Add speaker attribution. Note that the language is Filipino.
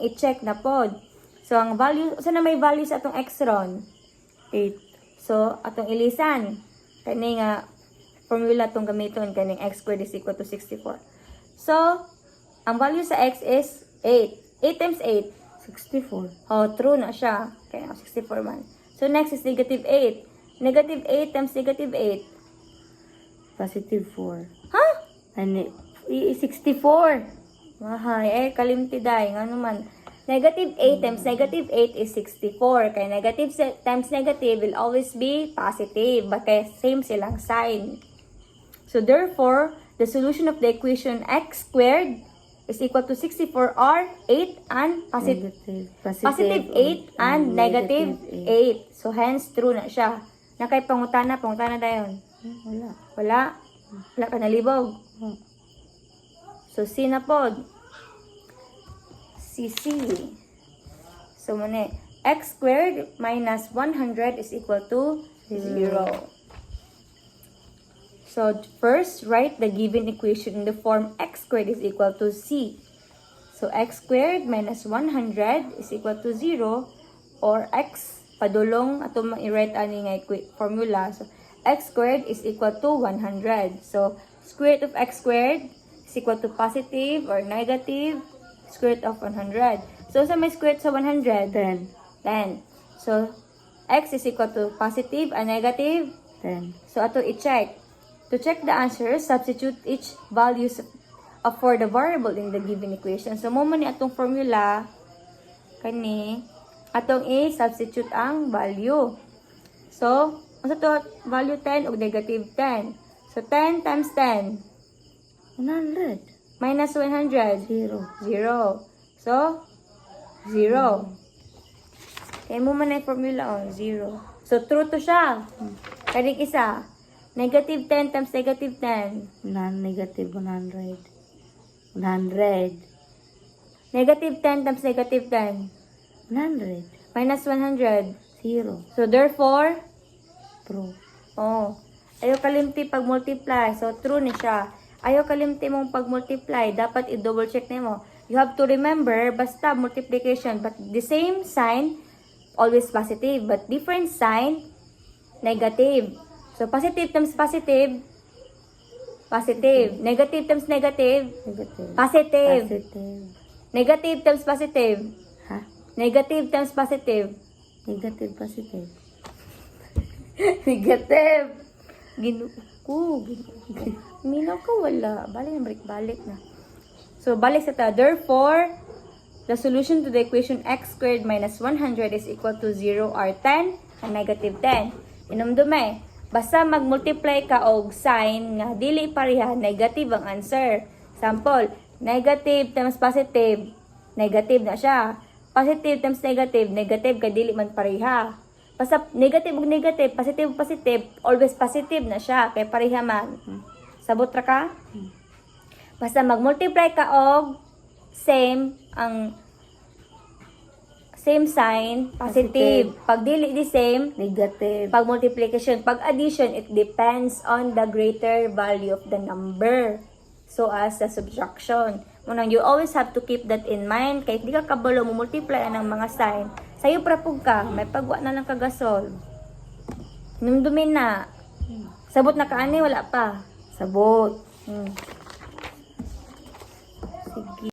Speaker 1: i-check na pod. So, ang value, na may value sa atong x ron?
Speaker 2: 8.
Speaker 1: So, atong ilisan. Kani nga, formula itong gamiton. Kaning x squared is equal to 64. So, ang value sa x is 8. 8 times 8.
Speaker 2: 64.
Speaker 1: Oh, true na siya. Kaya 64 man. So, next is negative 8. Negative 8 times negative 8.
Speaker 2: Positive 4.
Speaker 1: Ha?
Speaker 2: And 64.
Speaker 1: Mahay. Kalimti dahi. Nga naman. Negative 8 times negative 8 is 64. Kaya negative times negative will always be positive. Kaya same silang sign. So, therefore, the solution of the equation x squared is equal to 64 or 8 and positive. Positive 8 and negative 8. So, hence, true na siya. Nakay pangutana dayon.
Speaker 2: Wala.
Speaker 1: Wala. Wala ka nalibog. So, C na pod. C. So, muna, x squared minus 100 is equal to 0. So, first, write the given equation in the form x squared is equal to c. So, x squared minus 100 is equal to 0 or x, padulong, ato ma-write ani nga formula. So, x squared is equal to 100. So, square root of x squared is equal to positive or negative square root of 100. So, sa may square root sa 100?
Speaker 2: 10.
Speaker 1: 10. So, x is equal to positive and negative?
Speaker 2: 10. So,
Speaker 1: ato i-check. To check the answer, substitute each values for the variable in the given equation. So, mo ni atong formula, kani, atong i-substitute ang value. So, ano to? Value 10 o negative 10. So, 10 times 10.
Speaker 2: 100.
Speaker 1: Minus 100.
Speaker 2: 0.
Speaker 1: 0. So, 0. Kaya mo man yung formula, 0. So, true to siya. Karing isa. Negative 10 times negative 10.
Speaker 2: Negative 100. 100.
Speaker 1: Negative 10 times negative 10.
Speaker 2: 100.
Speaker 1: Minus 100.
Speaker 2: 0.
Speaker 1: So, therefore,
Speaker 2: True.
Speaker 1: Ayaw kalimti pag-multiply. So, true ni siya. Ayaw kalimti mong pag-multiply. Dapat i-double check na mo. You have to remember, basta multiplication. But the same sign, always positive. But different sign, negative. So, positive times positive, positive. Negative times negative,
Speaker 2: Negative.
Speaker 1: positive.
Speaker 2: Positive.
Speaker 1: Negative times positive,
Speaker 2: Ha?
Speaker 1: negative times positive.
Speaker 2: Negative, positive.
Speaker 1: Negative. Ginuko. Minaw ka wala. Balik na. So, balik sa ta. Therefore, the solution to the equation x squared minus 100 is equal to 0 or 10 and negative 10. Inumdume. Basta mag-multiply ka og sign nga dili pareha, negative ang answer. Example, negative times positive, negative na siya. Positive times negative, negative ka dili man pareha. Basta negative ug negative, positive ug positive, always positive na siya kay pareha man. Sabot ra ka? Basta mag-multiply ka og same ang same sign, positive. Pag dili di same,
Speaker 2: Negative.
Speaker 1: pag multiplication, pag addition, it depends on the greater value of the number. So as the subtraction. Munang you always have to keep that in mind. Kaya di ka kabalo mo multiply ng mga sign. Sa'yo prapog ka, may pagwa na lang kagasol. Numdumin na. Sabot na kaani, wala pa.
Speaker 2: Sabot.
Speaker 1: Sige.